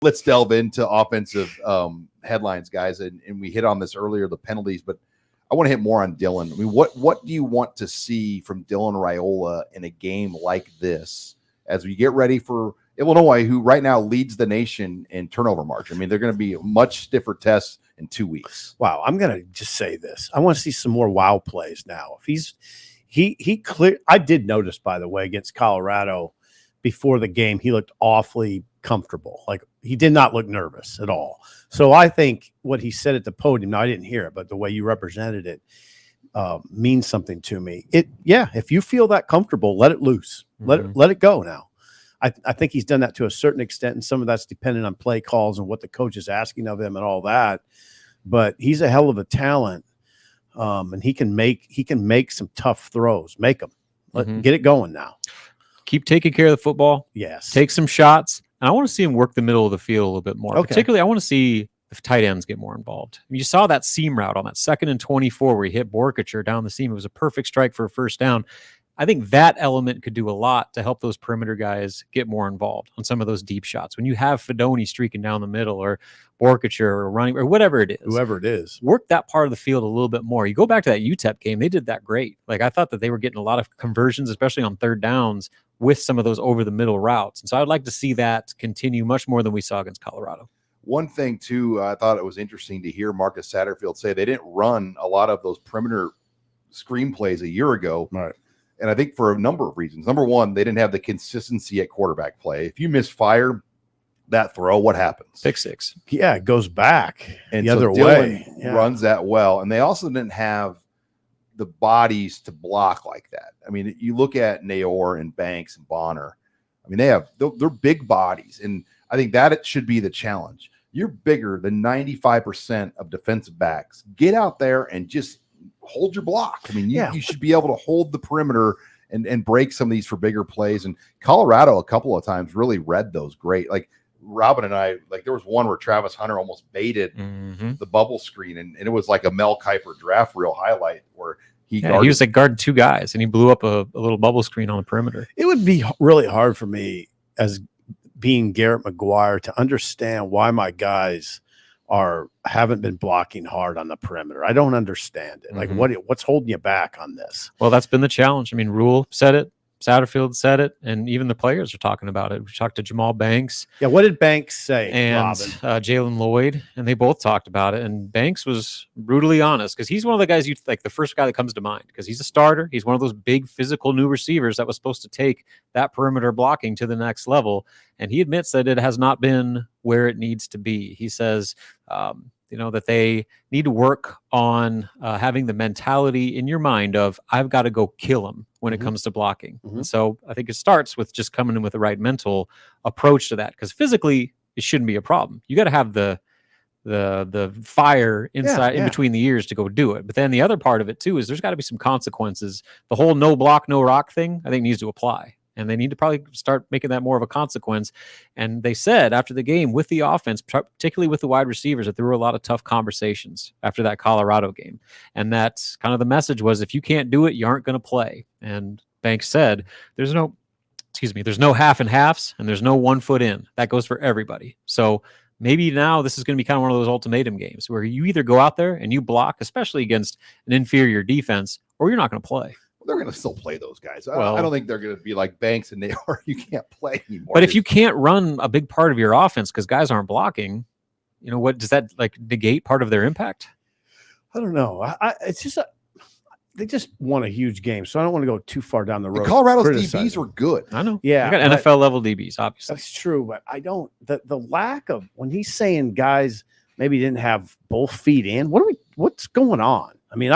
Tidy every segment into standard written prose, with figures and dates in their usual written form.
Let's delve into offensive headlines, guys. And we hit on this earlier, the penalties, but I want to hit more on Dylan. I mean, what do you want to see from Dylan Raiola in a game like this as we get ready for Illinois, who right now leads the nation in turnover margin? I mean, they're going to be a much stiffer test in 2 weeks. Wow. I'm going to just say this. I want to see some more wow plays now. If he clear. I did notice, by the way, against Colorado before the game, he looked awfully comfortable. Like, he did not look nervous at all. So I think what he said at the podium, now I didn't hear it, but the way you represented it means something to me. If you feel that comfortable, let it loose. Let it go now. I think he's done that to a certain extent, and some of that's dependent on play calls and what the coach is asking of him and all that. But he's a hell of a talent, and he can make some tough throws. Make them. Get it going now. Keep taking care of the football. Yes. Take some shots. And I want to see him work the middle of the field a little bit more. Okay. Particularly, I want to see the tight ends get more involved. I mean, you saw that seam route on that 2nd and 24 where he hit Borkacher down the seam. It was a perfect strike for a first down. I think that element could do a lot to help those perimeter guys get more involved on some of those deep shots. When you have Fedoni streaking down the middle, or Borkacher, or running, or whatever it is, whoever it is, work that part of the field a little bit more. You go back to that UTEP game, they did that great. Like, I thought that they were getting a lot of conversions, especially on 3rd downs, with some of those over the middle routes. And so I'd like to see that continue much more than we saw against Colorado. One thing, too, I thought it was interesting to hear Marcus Satterfield say they didn't run a lot of those perimeter screenplays a year ago. Right. And I think for a number of reasons. Number one, they didn't have the consistency at quarterback play. If you misfire that throw, what happens? Pick 6. Yeah, it goes back and the so other Dylan way. Runs that well. And they also didn't have the bodies to block like that. I mean, you look at Nayor and Banks and Bonner. I mean, they're big bodies. And I think that it should be the challenge. You're bigger than 95% of defensive backs. Get out there and just hold your block. I mean, you should be able to hold the perimeter and break some of these for bigger plays. And Colorado a couple of times really read those great. Like Robin and I, like there was one where Travis Hunter almost baited the bubble screen, and it was like a Mel Kiper draft reel highlight where he was like guarding 2 guys, and he blew up a little bubble screen on the perimeter. It would be really hard for me as being Garrett McGuire to understand why my guys haven't been blocking hard on the perimeter. I don't understand it. Like what's holding you back on this? Well, that's been the challenge. I mean, Rule said it, Satterfield said it, and even the players are talking about it. We talked to Jamal Banks. Yeah, what did Banks say? And Jalen Lloyd, and they both talked about it. And Banks was brutally honest because he's one of the guys the first guy that comes to mind because he's a starter. He's one of those big physical new receivers that was supposed to take that perimeter blocking to the next level. And he admits that it has not been where it needs to be. He says, that they need to work on having the mentality in your mind of I've got to go kill him when it comes to blocking. And so I think it starts with just coming in with the right mental approach to that, because physically it shouldn't be a problem. You got to have the fire inside in between the ears to go do it. But then the other part of it too is there's got to be some consequences. The whole no block, no rock thing, I think needs to apply. And they need to probably start making that more of a consequence. And they said after the game with the offense, particularly with the wide receivers, that there were a lot of tough conversations after that Colorado game. And that's kind of the message was, if you can't do it, you aren't going to play. And Banks said, there's no half and halves, and there's no 1 foot in. That goes for everybody. So maybe now this is going to be kind of one of those ultimatum games where you either go out there and you block, especially against an inferior defense, or you're not going to play. They're going to still play those guys. I don't think they're going to be like Banks and Nayor. You can't play anymore. But if you can't run a big part of your offense because guys aren't blocking, what does that negate part of their impact? I don't know. It's just they just won a huge game, so I don't want to go too far down the road. Colorado's DBs were good. I know. Yeah, they got NFL level DBs, obviously. That's true, but I don't. The lack of, when he's saying guys maybe didn't have both feet in. What's going on? I mean,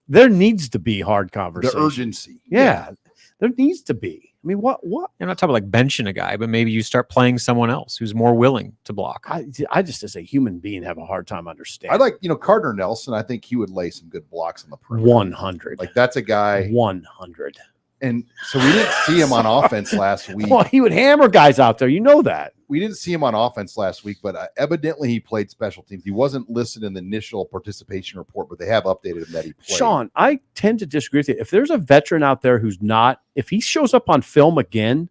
there needs to be hard conversation. The urgency. Yeah, there needs to be. I mean, what? You're not talking about like benching a guy, but maybe you start playing someone else who's more willing to block. I just, as a human being, have a hard time understanding. I like, Gardner Nelson. I think he would lay some good blocks on the perimeter. 100. Like, that's a guy. 100. And so we didn't see him on offense last week. Well, he would hammer guys out there. You know that. We didn't see him on offense last week, but evidently he played special teams. He wasn't listed in the initial participation report, but they have updated him that he played. Sean, I tend to disagree with you. If there's a veteran out there who's not, if he shows up on film again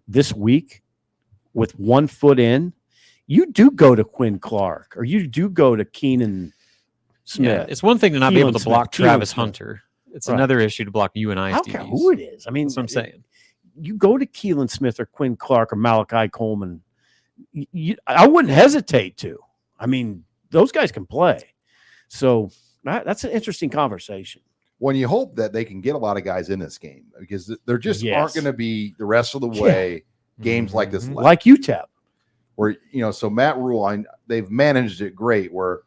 this week with 1 foot in, you do go to Quinn Clark or you do go to Keenan Smith. Yeah, it's one thing to not be able to block Travis Smith. Hunter. It's another issue to block you and I I's don't care DBs. who it is. I mean, That's what I'm saying. You go to Keelan Smith or Quinn Clark or Malachi Coleman. I wouldn't hesitate to. I mean, those guys can play. So that's an interesting conversation. When you hope that they can get a lot of guys in this game because there just Yes. aren't going to be the rest of the way games like this. Mhm. Like UTEP. Where, so Matt Rule, they've managed it great where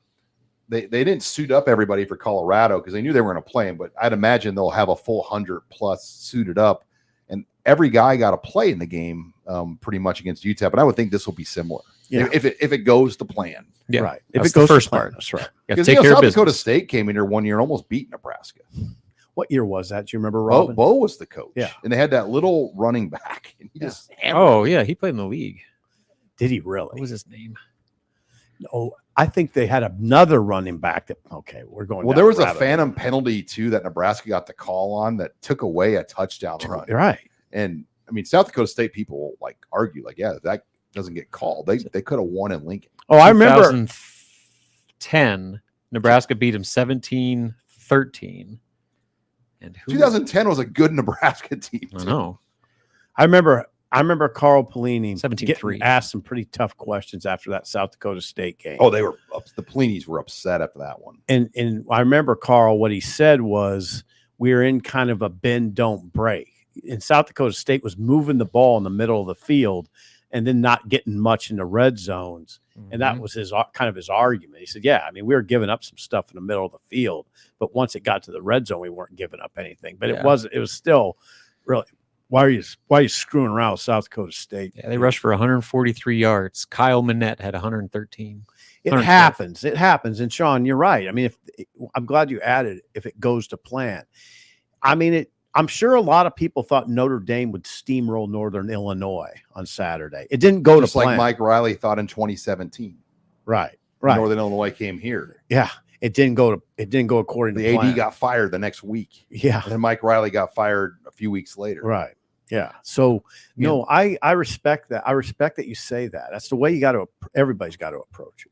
they didn't suit up everybody for Colorado because they knew they were going to play him, but I'd imagine they'll have a full 100+ suited up and every guy got to play in the game pretty much against UTEP. And I would think this will be similar if it goes to plan. Yeah, right. If that's it goes the first to plan, part. that's right. Because take care South of Dakota business. State came in here one year and almost beat Nebraska. What year was that? Do you remember, Robin? Bo was the coach. Yeah. And they had that little running back. And he just hammered. Oh yeah, he played in the league. Did he really? What was his name? Oh, I think they had another running back that. Okay, we're going. Well, down there was the a rabbit phantom hole. penalty too that Nebraska got the call on that took away a touchdown run. Right. And I mean, South Dakota State people like argue like, yeah, that doesn't get called. They could have won in Lincoln. Oh, I remember. 2010, Nebraska beat him 17-13. And who? 2010 was a good Nebraska team. I too. know. I remember Carl Pelini 17-3. getting asked some pretty tough questions after that South Dakota State game. Oh, the Plinis were upset after that one. And I remember Carl, what he said was, we're in kind of a bend, don't break. And South Dakota State was moving the ball in the middle of the field and then not getting much in the red zones. And that was his argument. He said, yeah, I mean, we were giving up some stuff in the middle of the field, but once it got to the red zone, we weren't giving up anything. But it was still really, why are you screwing around with South Dakota State? Yeah, they rushed for 143 yards. Kyle Manette had 113. It happens. It happens. And Sean, you're right. I mean, I'm glad you added if it goes to plan. I mean, I'm sure a lot of people thought Notre Dame would steamroll Northern Illinois on Saturday. It didn't go Just to plan. like Mike Riley thought in 2017. Right. Northern Illinois came here. Yeah. It didn't go according to The plan. AD got fired the next week. Yeah. And then Mike Riley got fired a few weeks later. Right. Yeah. So no, I respect that. I respect that you say that. That's the way everybody's got to approach it.